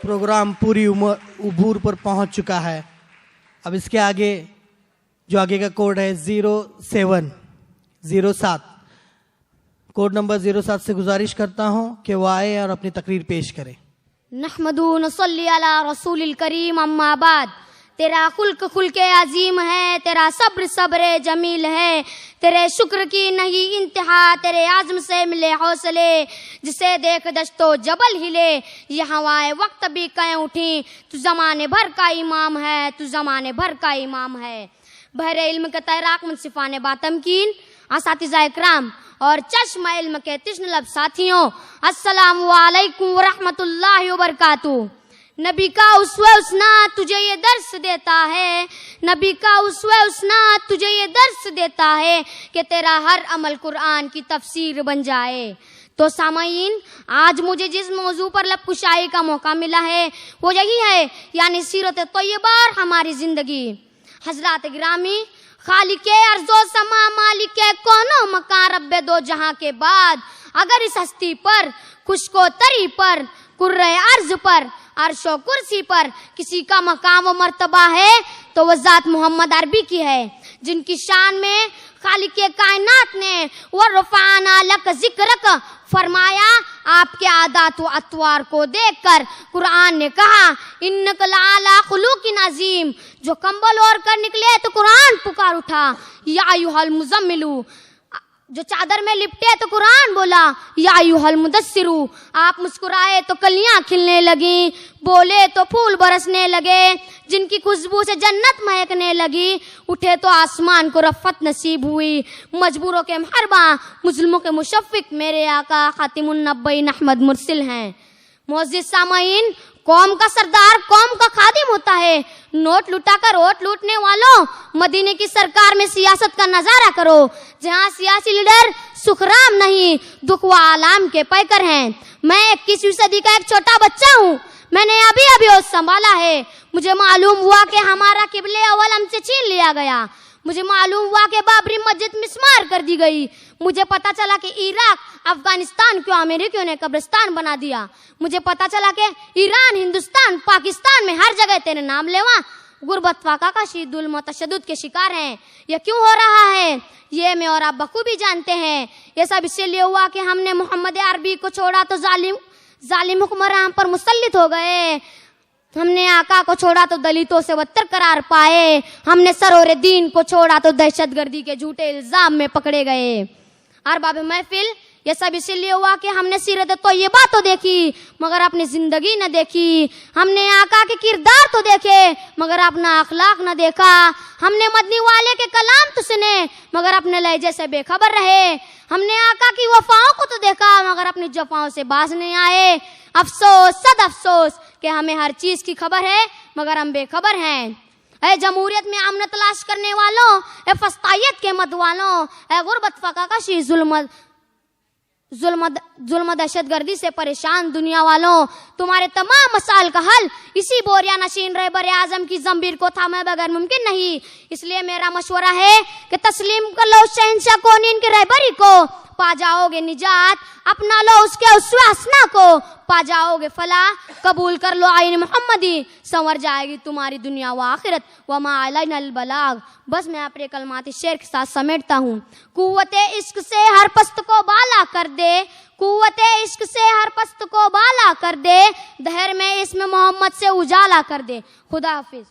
Programme पूरी उबूर पर पहुंच चुका है। अब इसके आगे जो आगे का कोड है 07 कोड नंबर 07 से गुजारिश करता हूं कि वो आए और अपनी तकरीर पेश करें। नहमदू नसल्ली अला रसूलिल करीम अम्मा बाद। तेरा खुल्के अजीम है, तेरा सब्र सब्र जमील है, तेरे शुक्र की नहीं इंतहा, तेरे आज़म से मिले हौसले, जिसे देख दश्तो जबल हिले, ये हवाएं वक्त भी कहीं उठी, तू ज़माने भर का इमाम है, तू ज़माने भर का इमाम है। बहरे इल्म के तैराक मुनसिफाने बातमकीन, असातिज़ा इकराम और चश्म इल्म के तिश्न लब साथियों, अस्सलामु अलैकुम व रहमतुल्लाहि व बरकातुहू। नबी का उसवे उसना तुझे ये दर्स देता है, नबी का उसवे उसना तुझे ये दर्स देता है कि तेरा हर अमल कुरान की तफसीर बन जाए। तो सामईन, आज मुझे जिस मौजू पर लब कुशाई का मौका मिला है वो यही है, यानी सीरत तैयबा और हमारी जिंदगी। हजरात गिरामी, खालिके अर्ज़ो समा मालिके कोनो मकान रब्बे दो जहां के बाद, अगर इस हस्ती पर खुशको तरी पर कुर्रे अर्ज पर अर्शो कुर्सी पर किसी का मकाम व मर्तबा है तो वह ज़ात मोहम्मद अरबी की है, जिनकी शान में खालिके कायनात ने व रफ़ाना लक ज़िक्रक फरमाया। आपके आदात व अतवार को देखकर कुरान ने कहा, इन्नक लअला खुलुकिन अज़ीम। जो कंबल ओढ़ कर निकले तो कुरान पुकार उठा, या अय्युहल मुज़म्मिलू। जो चादर में लिपटे तो कुरान बोला, या अय्युहल मुदस्सिरू। आप मुस्कुराए तो कलियां खिलने लगी, बोले तो फूल बरसने लगे, जिनकी खुशबू से जन्नत महकने लगी, उठे तो आसमान को रफ़त नसीब हुई। मजबूरों के महरबा, मुस्लिमों के मुशफ़िक मेरे आका खातिमुन नब्बीन अहमद मुरसिल हैं। मोअज़्ज़िज़ सामईन, कौम का सरदार कौम का खादिम होता है। नोट लुटाकर वोट लूटने वालों, मदीने की सरकार में सियासत का नजारा करो, जहां सियासी लीडर सुखराम नहीं दुख व आलाम के पैकर हैं। मैं 21वीं सदी का एक छोटा बच्चा हूँ, मैंने अभी होश संभाला है। मुझे मालूम हुआ कि हमारा किबले अव्वल हमसे छीन लिया गया। मुझे मालूम हुआ कि बाबरी मस्जिद मिस्मार कर दी गई। मुझे पता चला कि इराक अफगानिस्तान को अमेरिकियों ने कब्रिस्तान बना दिया। मुझे पता चला कि ईरान, हिंदुस्तान, पाकिस्तान में हर जगह तेरे नाम लेवा गुर्बत फाका का शीदुल तशद्दुद के शिकार हैं। यह क्यों हो रहा है ये मैं और आप बखूबी जानते हैं। यह सब इसलिए हुआ कि हमने मोहम्मद अरबी को छोड़ा तो जालिम हुक्मरान हम पर मुसल्लित हो गए। हमने आका को छोड़ा तो दलितों से बदतर करार पाए। हमने सरोरे दीन को छोड़ा तो दहशतगर्दी के झूठे इल्जाम में पकड़े गए। अरबाब महफिल, ये सब इसीलिए हुआ कि हमने सीरत तैयबा तो देखी मगर अपनी जिंदगी न देखी। हमने आका के किरदार तो देखे मगर अपना अखलाक न देखा। हमने मदनी वाले के कलाम तो सुने मगर अपने लहजे से बेखबर रहे। हमने आका की वफाओं को तो देखा मगर अपनी जफाओं से बाज नहीं आए। अफसोस सद अफसोस कि हमें हर चीज की खबर है मगर हम बेखबर हैं। ऐ जमहूरियत में अमन तलाश करने वालों, ऐ फस्तायत के मत वालों, ऐ गुर्बत फका का शी जुल्म दहशतगर्दी से परेशान दुनिया वालों, तुम्हारे तमाम मसाइल का हल इसी बोरिया नशीन रहबर आजम की जंबीर को थामे बगैर मुमकिन नहीं। इसलिए मेरा मशवरा है कि तस्लीम कर लो शहंशाह कौनीन की रहबरी को, पा जाओगे निजात। अपना लो उसके उसवे हसना को, पा जाओगे फला। कबूल कर लो आईन मोहम्मदी, संवर जाएगी तुम्हारी दुनिया व आखिरत। वमा अलैनल बलाग। बस मैं अपने कलमाती शेर के साथ समेटता हूँ। कुव्वते इश्क से हर पस्त को बाला कर दे, कुव्वते इश्क से हर पस्त को बाला कर दे, दहर में इसमें मोहम्मद से उजाला कर दे। खुदा हाफिज।